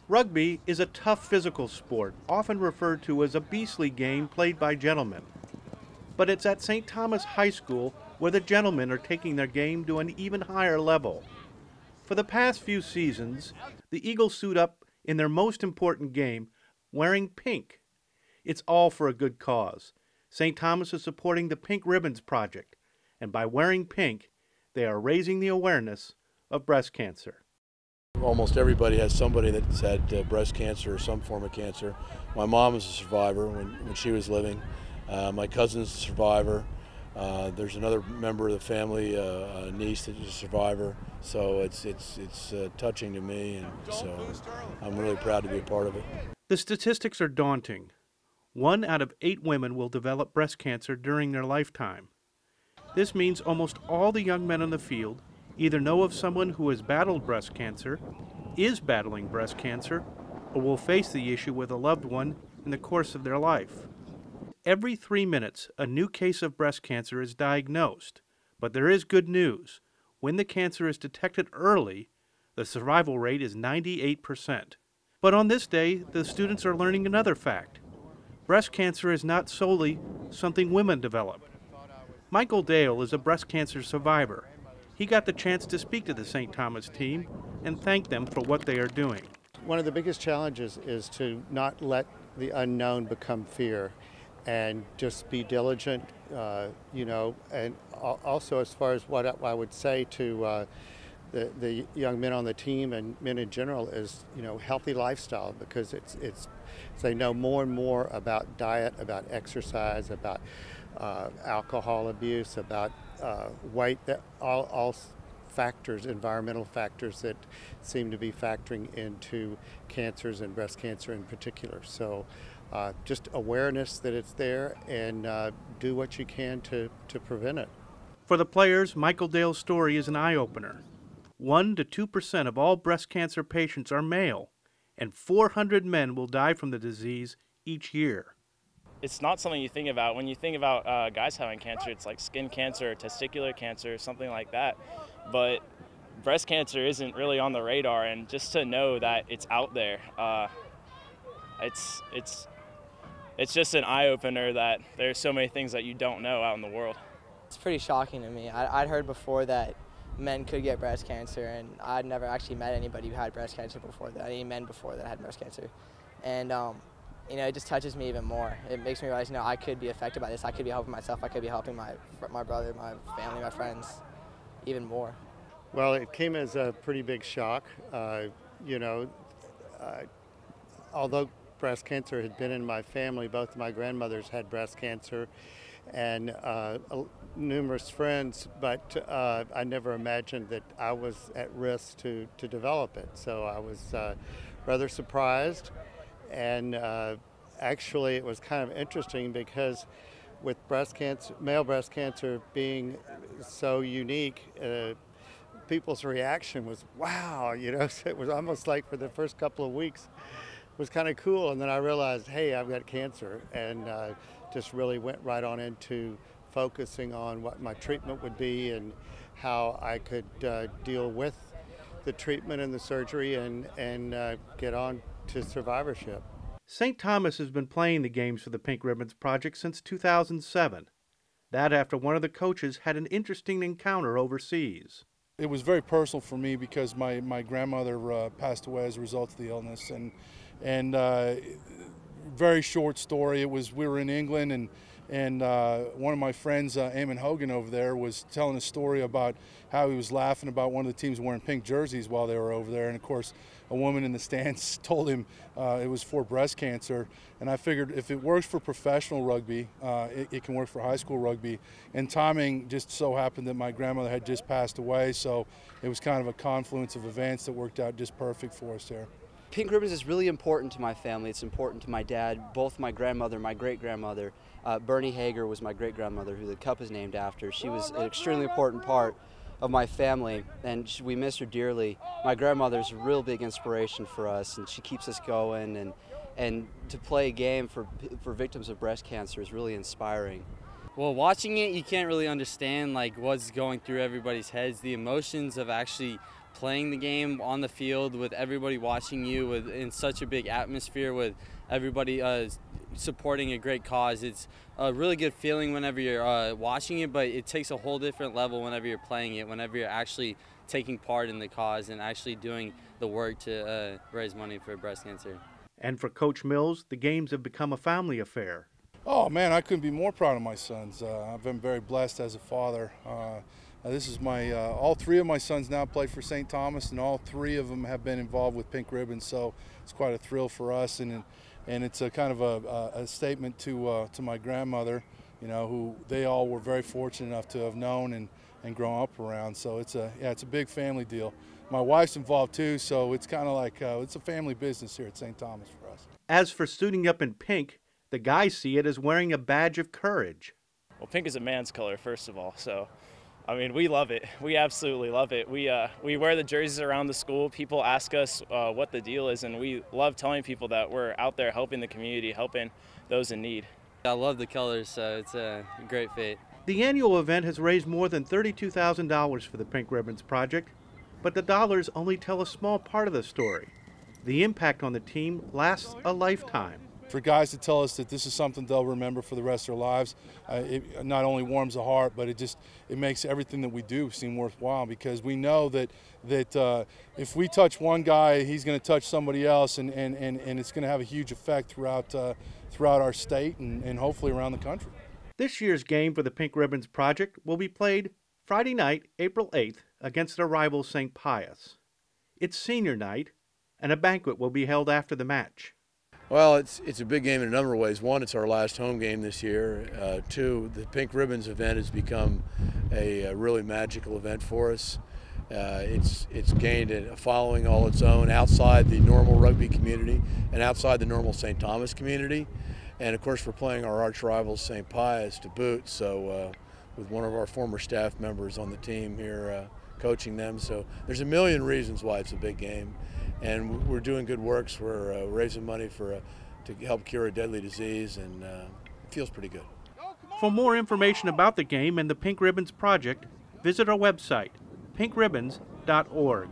Rugby is a tough physical sport, often referred to as a beastly game played by gentlemen. But it's at St. Thomas High School where the gentlemen are taking their game to an even higher level. For the past few seasons, the Eagles suit up in their most important game wearing pink. It's all for a good cause. St. Thomas is supporting the Pink Ribbons Project, and by wearing pink, they are raising the awareness of breast cancer. Almost everybody has somebody that's had breast cancer or some form of cancer. My mom was a survivor when she was living. My cousin's a survivor. There's another member of the family, a niece that's a survivor. So it's touching to me, and so I'm really proud to be a part of it. The statistics are daunting. 1 out of 8 women will develop breast cancer during their lifetime. This means almost all the young men on the field either know of someone who has battled breast cancer, is battling breast cancer, or will face the issue with a loved one in the course of their life. Every 3 minutes, a new case of breast cancer is diagnosed, but there is good news. When the cancer is detected early, the survival rate is 98%. But on this day, the students are learning another fact. Breast cancer is not solely something women develop. Michael Dale is a breast cancer survivor. He got the chance to speak to the St. Thomas team and thank them for what they are doing. One of the biggest challenges is to not let the unknown become fear and just be diligent, and also as far as what I would say to the young men on the team and men in general is, healthy lifestyle, because they know more and more about diet, about exercise, about alcohol abuse, about weight, that all factors, environmental factors that seem to be factoring into cancers and breast cancer in particular. So just awareness that it's there, and do what you can to prevent it. For the players, Michael Dale's story is an eye-opener. 1 to 2% of all breast cancer patients are male, and 400 men will die from the disease each year. It's not something you think about. When you think about guys having cancer, it's like skin cancer, testicular cancer, something like that. But breast cancer isn't really on the radar, and just to know that it's out there, it's just an eye-opener that there's so many things that you don't know out in the world. It's pretty shocking to me. I'd heard before that men could get breast cancer, and I'd never actually met anybody who had breast cancer before that, any men before that had breast cancer. And it just touches me even more. It makes me realize, I could be affected by this. I could be helping myself. I could be helping my brother, my family, my friends, even more. Well, it came as a pretty big shock. Although breast cancer had been in my family, both of my grandmothers had breast cancer, and numerous friends, but I never imagined that I was at risk to develop it. So I was rather surprised. And actually, it was kind of interesting because with breast cancer, male breast cancer being so unique, people's reaction was, wow, so it was almost like for the first couple of weeks, it was kind of cool. And then I realized, hey, I've got cancer, and just really went right on into focusing on what my treatment would be and how I could deal with the treatment and the surgery and get on to survivorship. St. Thomas has been playing the games for the Pink Ribbons Project since 2007. That after one of the coaches had an interesting encounter overseas. It was very personal for me because my grandmother passed away as a result of the illness, and very short story. We were in England, and one of my friends, Eamon Hogan over there, was telling a story about how he was laughing about one of the teams wearing pink jerseys while they were over there. And of course, a woman in the stands told him it was for breast cancer. And I figured if it works for professional rugby, it can work for high school rugby. And timing just so happened that my grandmother had just passed away, so it was kind of a confluence of events that worked out just perfect for us there. Pink Ribbons is really important to my family. It's important to my dad, both my grandmother, my great-grandmother. Bernie Hager was my great-grandmother, who the cup is named after. She was an extremely important part of my family, and we miss her dearly. My grandmother's a real big inspiration for us, and she keeps us going, and to play a game for victims of breast cancer is really inspiring. Well, watching it, you can't really understand what's going through everybody's heads. The emotions of actually playing the game on the field with everybody watching you in such a big atmosphere with everybody supporting a great cause. It's a really good feeling whenever you're watching it, but it takes a whole different level whenever you're playing it, whenever you're actually taking part in the cause and actually doing the work to raise money for breast cancer. And for Coach Mills, the games have become a family affair. Oh man, I couldn't be more proud of my sons. I've been very blessed as a father. This is all three of my sons now play for St. Thomas, and all three of them have been involved with Pink Ribbons, so it's quite a thrill for us, and it's a kind of a statement to my grandmother, you know, who they all were very fortunate enough to have known and grown up around. So it's a big family deal. My wife's involved too, so it's kind of like it's a family business here at St. Thomas for us. As for suiting up in pink, the guys see it as wearing a badge of courage. Well, pink is a man's color, first of all, so I mean, we love it. We absolutely love it. We wear the jerseys around the school. People ask us what the deal is, and we love telling people that we're out there helping the community, helping those in need. I love the colors, so it's a great fit. The annual event has raised more than $32,000 for the Pink Ribbons Project, but the dollars only tell a small part of the story. The impact on the team lasts a lifetime. For guys to tell us that this is something they'll remember for the rest of their lives, it not only warms the heart, but it makes everything that we do seem worthwhile, because we know that if we touch one guy, he's going to touch somebody else, and it's going to have a huge effect throughout our state and hopefully around the country. This year's game for the Pink Ribbons Project will be played Friday night, April 8th, against their rival St. Pius. It's senior night, and a banquet will be held after the match. Well, it's a big game in a number of ways. One, it's our last home game this year. Two, the Pink Ribbons event has become a really magical event for us. It's gained a following all its own outside the normal rugby community and outside the normal St. Thomas community. And of course, we're playing our arch rivals St. Pius to boot, so with one of our former staff members on the team here coaching them. So there's a million reasons why it's a big game. And we're doing good works. We're raising money to help cure a deadly disease, and it feels pretty good. For more information about the game and the Pink Ribbons Project, visit our website, pinkribbons.org.